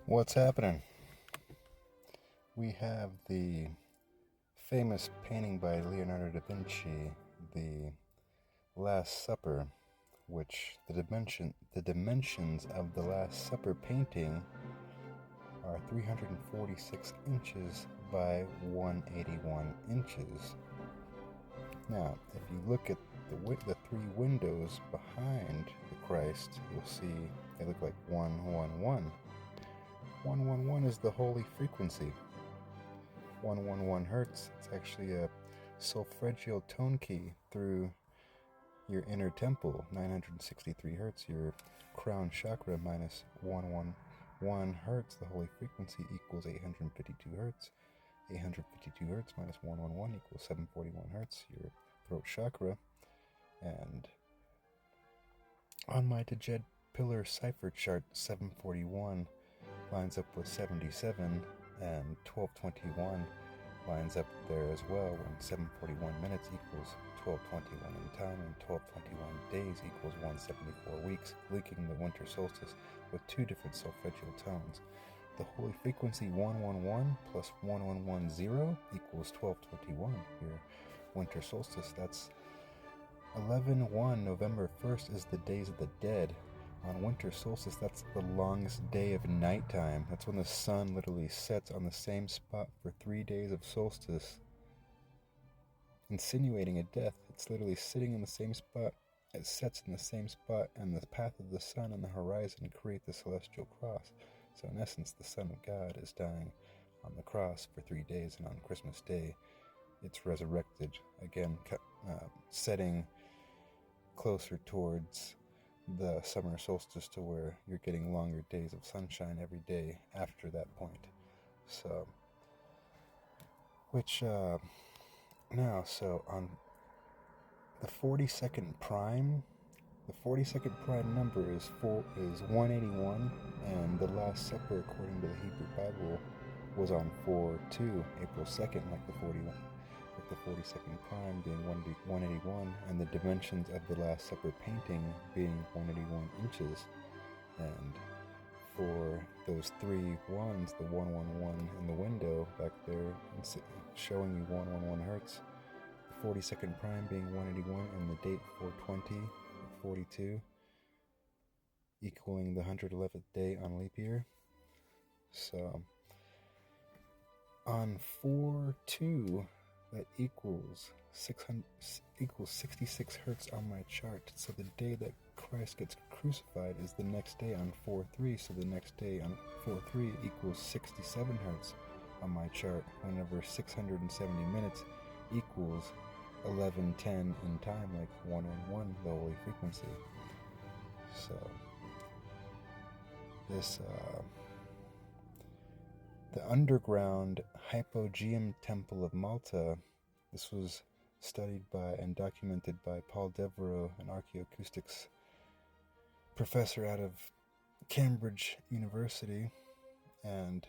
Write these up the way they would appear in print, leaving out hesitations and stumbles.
What's happening? We have the famous painting by Leonardo da Vinci, The Last Supper, which the dimensions of the Last Supper painting are 346 inches by 181 inches. Now, if you look at the three windows behind the Christ, you'll see they look like 111. 111 is the holy frequency. 111 hertz. It's actually a solfeggio tone key through your inner temple. 963 hertz, your crown chakra, minus 111 hertz. The holy frequency equals 852 hertz. 852 hertz minus 111 equals 741 hertz, your throat chakra. And on my Djed pillar cipher chart, 741 lines up with 77, and 1221 lines up there as well, when 741 minutes equals 1221 in time, and 1221 days equals 174 weeks, linking the winter solstice with two different solfeggio tones. The holy frequency 111 plus 1110 equals 1221, your winter solstice. That's 11/1, November 1st, is the Days of the Dead. On winter solstice, that's the longest day of nighttime. That's when the sun literally sets on the same spot for 3 days of solstice, insinuating a death. It's literally sitting in the same spot. It sets in the same spot, and the path of the sun on the horizon create the celestial cross. So in essence, the Son of God is dying on the cross for 3 days, and on Christmas Day, it's resurrected again, setting closer towards the summer solstice, to where you're getting longer days of sunshine every day after that point. So, so on the 42nd prime, the 42nd prime number is 181, and the Last Supper, according to the Hebrew Bible, was on 4/2, April 2nd, like the 41. With the 42nd prime being 181, and the dimensions of the Last Supper painting being 181 inches. And for those three ones, the 111 in the window back there, showing you 111 hertz, the 42nd prime being 181, and the date 4/20/42, equaling the 111th day on leap year. So on 4/2, that equals 66 hertz on my chart. So the day that Christ gets crucified is the next day on 4/3. So the next day on 4/3 equals 67 hertz on my chart, whenever 670 minutes equals 11:10 in time, like 111, the holy frequency. So this the underground Hypogeum Temple of Malta. This was studied by and documented by Paul Devereaux, an archaeoacoustics professor out of Cambridge University, and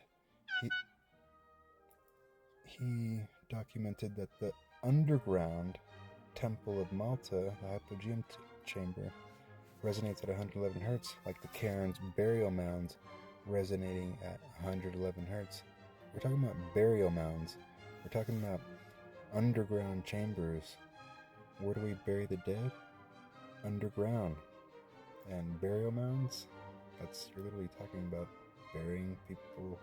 he documented that the underground Temple of Malta, the Hypogeum chamber, resonates at 111 hertz, like the cairns burial mounds resonating at 111 hertz. We're talking about burial mounds. We're talking about underground chambers. Where do we bury the dead? Underground. And burial mounds, you're literally talking about burying people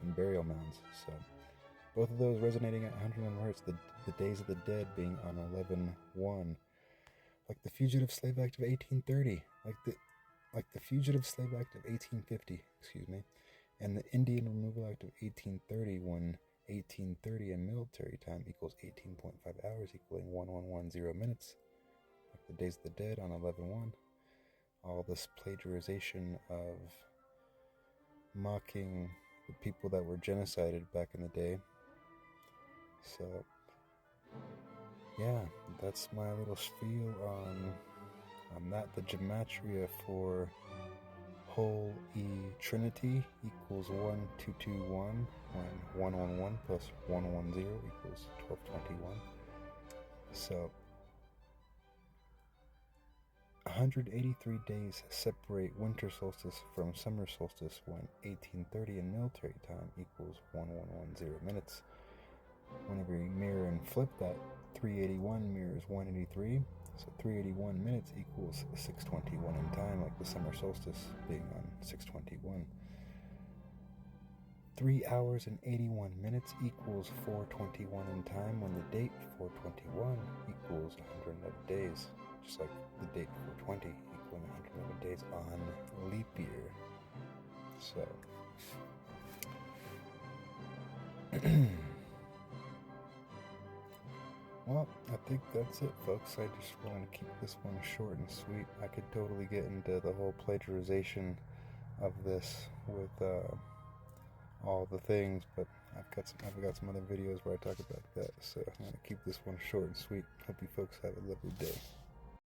in burial mounds. So both of those resonating at 111 hertz, the Days of the Dead being on 11/1, like the Fugitive Slave Act of 1830, like the Fugitive Slave Act of 1850, and the Indian Removal Act of 1830, when 1830 in military time equals 18.5 hours, equaling 1110 minutes, like the Days of the Dead on 11/1. All this plagiarization of mocking the people that were genocided back in the day. So, yeah, that's my little spiel on that. The gematria for whole E Trinity equals 1221, when 111 plus 110 equals 1221. So 183 days separate winter solstice from summer solstice when 1830 in military time equals 1110 minutes. Whenever you mirror and flip that, 381 mirrors 183, so 381 minutes equals 621 in time, like the summer solstice being on 621. 3 hours and 81 minutes equals 421 in time, when the date 421 equals 111 days, just like the date 420 equaling 111 days on leap year. So, well, I think that's it, folks. I just wanted to keep this one short and sweet. I could totally get into the whole plagiarization of this with all the things, but I've got some other videos where I talk about that, so I'm going to keep this one short and sweet. Hope you folks have a lovely day.